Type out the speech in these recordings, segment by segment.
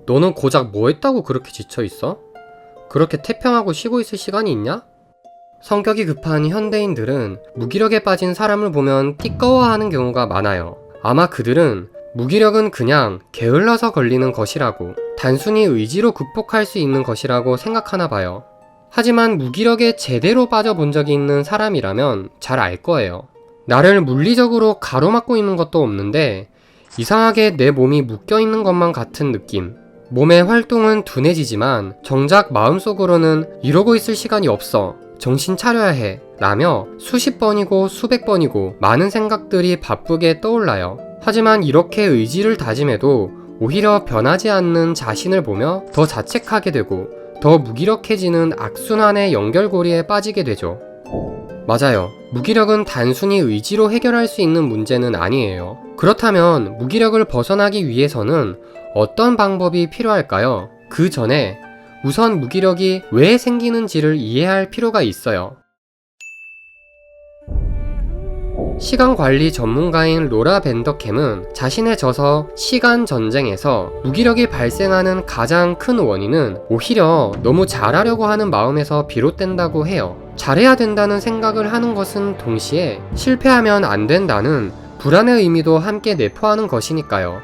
너는 고작 뭐 했다고 그렇게 지쳐있어? 그렇게 태평하고 쉬고 있을 시간이 있냐? 성격이 급한 현대인들은 무기력에 빠진 사람을 보면 띠꺼워하는 경우가 많아요. 아마 그들은 무기력은 그냥 게을러서 걸리는 것이라고, 단순히 의지로 극복할 수 있는 것이라고 생각하나 봐요. 하지만 무기력에 제대로 빠져본 적이 있는 사람이라면 잘 알 거예요. 나를 물리적으로 가로막고 있는 것도 없는데 이상하게 내 몸이 묶여있는 것만 같은 느낌. 몸의 활동은 둔해지지만 정작 마음속으로는 이러고 있을 시간이 없어, 정신 차려야 해 라며 수십 번이고 수백 번이고 많은 생각들이 바쁘게 떠올라요. 하지만 이렇게 의지를 다짐해도 오히려 변하지 않는 자신을 보며 더 자책하게 되고 더 무기력해지는 악순환의 연결고리에 빠지게 되죠. 맞아요. 무기력은 단순히 의지로 해결할 수 있는 문제는 아니에요. 그렇다면 무기력을 벗어나기 위해서는 어떤 방법이 필요할까요? 그 전에 우선 무기력이 왜 생기는지를 이해할 필요가 있어요. 시간관리 전문가인 로라 벤더캠은 자신의 저서 시간 전쟁에서 무기력이 발생하는 가장 큰 원인은 오히려 너무 잘하려고 하는 마음에서 비롯된다고 해요. 잘해야 된다는 생각을 하는 것은 동시에 실패하면 안 된다는 불안의 의미도 함께 내포하는 것이니까요.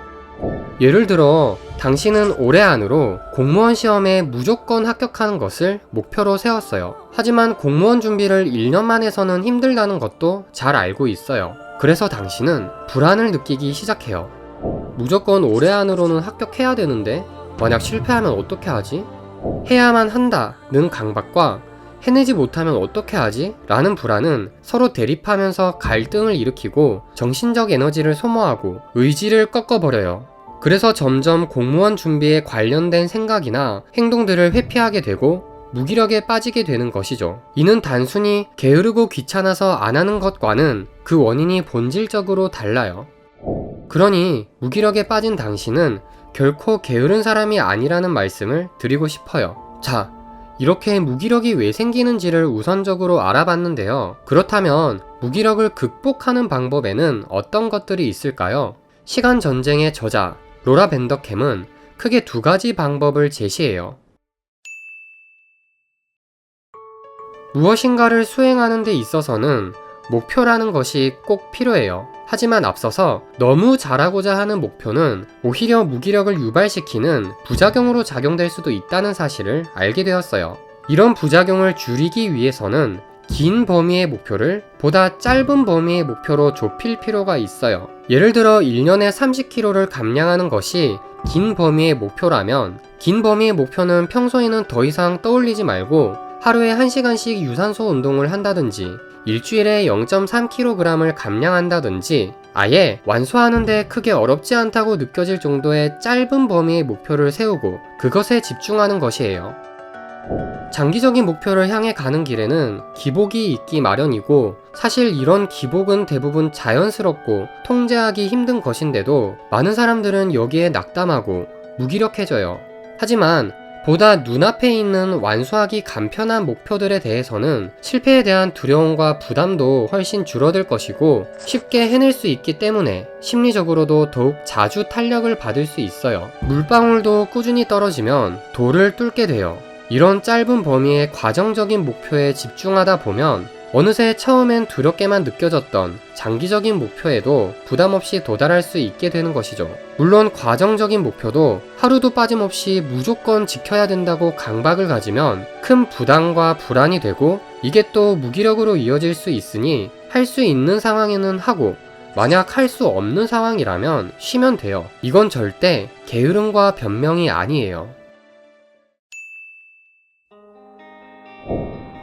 예를 들어 당신은 올해 안으로 공무원 시험에 무조건 합격하는 것을 목표로 세웠어요. 하지만 공무원 준비를 1년만 해서는 힘들다는 것도 잘 알고 있어요. 그래서 당신은 불안을 느끼기 시작해요. 무조건 올해 안으로는 합격해야 되는데 만약 실패하면 어떻게 하지? 해야만 한다는 강박과 해내지 못하면 어떻게 하지? 라는 불안은 서로 대립하면서 갈등을 일으키고 정신적 에너지를 소모하고 의지를 꺾어버려요. 그래서 점점 공무원 준비에 관련된 생각이나 행동들을 회피하게 되고 무기력에 빠지게 되는 것이죠. 이는 단순히 게으르고 귀찮아서 안 하는 것과는 그 원인이 본질적으로 달라요. 그러니 무기력에 빠진 당신은 결코 게으른 사람이 아니라는 말씀을 드리고 싶어요. 자, 이렇게 무기력이 왜 생기는지를 우선적으로 알아봤는데요. 그렇다면 무기력을 극복하는 방법에는 어떤 것들이 있을까요? 시간 전쟁의 저자 로라 벤더캠은 크게 두 가지 방법을 제시해요. 무엇인가를 수행하는 데 있어서는 목표라는 것이 꼭 필요해요. 하지만 앞서서 너무 잘하고자 하는 목표는 오히려 무기력을 유발시키는 부작용으로 작용될 수도 있다는 사실을 알게 되었어요. 이런 부작용을 줄이기 위해서는 긴 범위의 목표를 보다 짧은 범위의 목표로 좁힐 필요가 있어요. 예를 들어 1년에 30kg를 감량하는 것이 긴 범위의 목표라면 긴 범위의 목표는 평소에는 더 이상 떠올리지 말고 하루에 1시간씩 유산소 운동을 한다든지 일주일에 0.3kg을 감량한다든지 아예 완수하는데 크게 어렵지 않다고 느껴질 정도의 짧은 범위의 목표를 세우고 그것에 집중하는 것이에요. 장기적인 목표를 향해 가는 길에는 기복이 있기 마련이고 사실 이런 기복은 대부분 자연스럽고 통제하기 힘든 것인데도 많은 사람들은 여기에 낙담하고 무기력해져요. 하지만 보다 눈앞에 있는 완수하기 간편한 목표들에 대해서는 실패에 대한 두려움과 부담도 훨씬 줄어들 것이고 쉽게 해낼 수 있기 때문에 심리적으로도 더욱 자주 탄력을 받을 수 있어요. 물방울도 꾸준히 떨어지면 돌을 뚫게 돼요. 이런 짧은 범위의 과정적인 목표에 집중하다 보면 어느새 처음엔 두렵게만 느껴졌던 장기적인 목표에도 부담없이 도달할 수 있게 되는 것이죠. 물론 과정적인 목표도 하루도 빠짐없이 무조건 지켜야 된다고 강박을 가지면 큰 부담과 불안이 되고 이게 또 무기력으로 이어질 수 있으니 할 수 있는 상황에는 하고 만약 할 수 없는 상황이라면 쉬면 돼요. 이건 절대 게으름과 변명이 아니에요.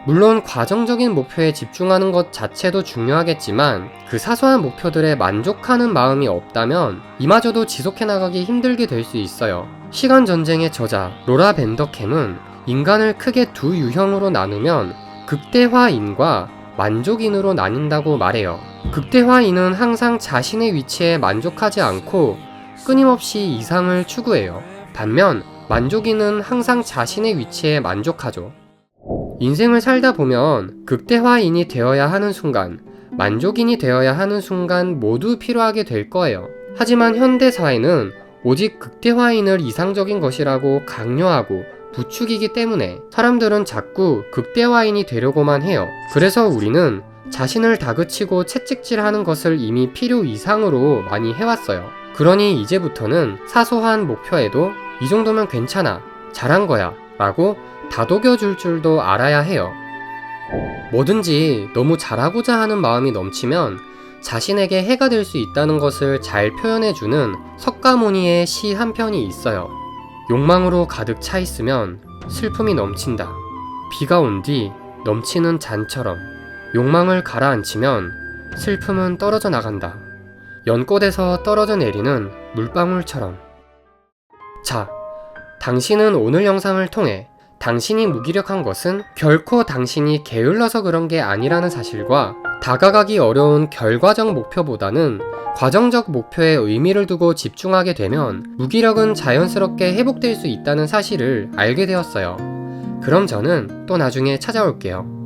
물론 과정적인 목표에 집중하는 것 자체도 중요하겠지만 그 사소한 목표들에 만족하는 마음이 없다면 이마저도 지속해 나가기 힘들게 될 수 있어요. 시간 전쟁의 저자 로라 벤더캠은 인간을 크게 두 유형으로 나누면 극대화인과 만족인으로 나뉜다고 말해요. 극대화인은 항상 자신의 위치에 만족하지 않고 끊임없이 이상을 추구해요. 반면 만족인은 항상 자신의 위치에 만족하죠. 인생을 살다 보면 극대화인이 되어야 하는 순간, 만족인이 되어야 하는 순간 모두 필요하게 될 거예요. 하지만 현대사회는 오직 극대화인을 이상적인 것이라고 강요하고 부추기기 때문에 사람들은 자꾸 극대화인이 되려고만 해요. 그래서 우리는 자신을 다그치고 채찍질하는 것을 이미 필요 이상으로 많이 해왔어요. 그러니 이제부터는 사소한 목표에도 이 정도면 괜찮아, 잘한 거야 라고 다독여줄 줄도 알아야 해요. 뭐든지 너무 잘하고자 하는 마음이 넘치면 자신에게 해가 될 수 있다는 것을 잘 표현해주는 석가모니의 시 한 편이 있어요. 욕망으로 가득 차 있으면 슬픔이 넘친다. 비가 온 뒤 넘치는 잔처럼 욕망을 가라앉히면 슬픔은 떨어져 나간다. 연꽃에서 떨어져 내리는 물방울처럼. 자, 당신은 오늘 영상을 통해 당신이 무기력한 것은 결코 당신이 게을러서 그런 게 아니라는 사실과 다가가기 어려운 결과적 목표보다는 과정적 목표에 의미를 두고 집중하게 되면 무기력은 자연스럽게 회복될 수 있다는 사실을 알게 되었어요. 그럼 저는 또 나중에 찾아올게요.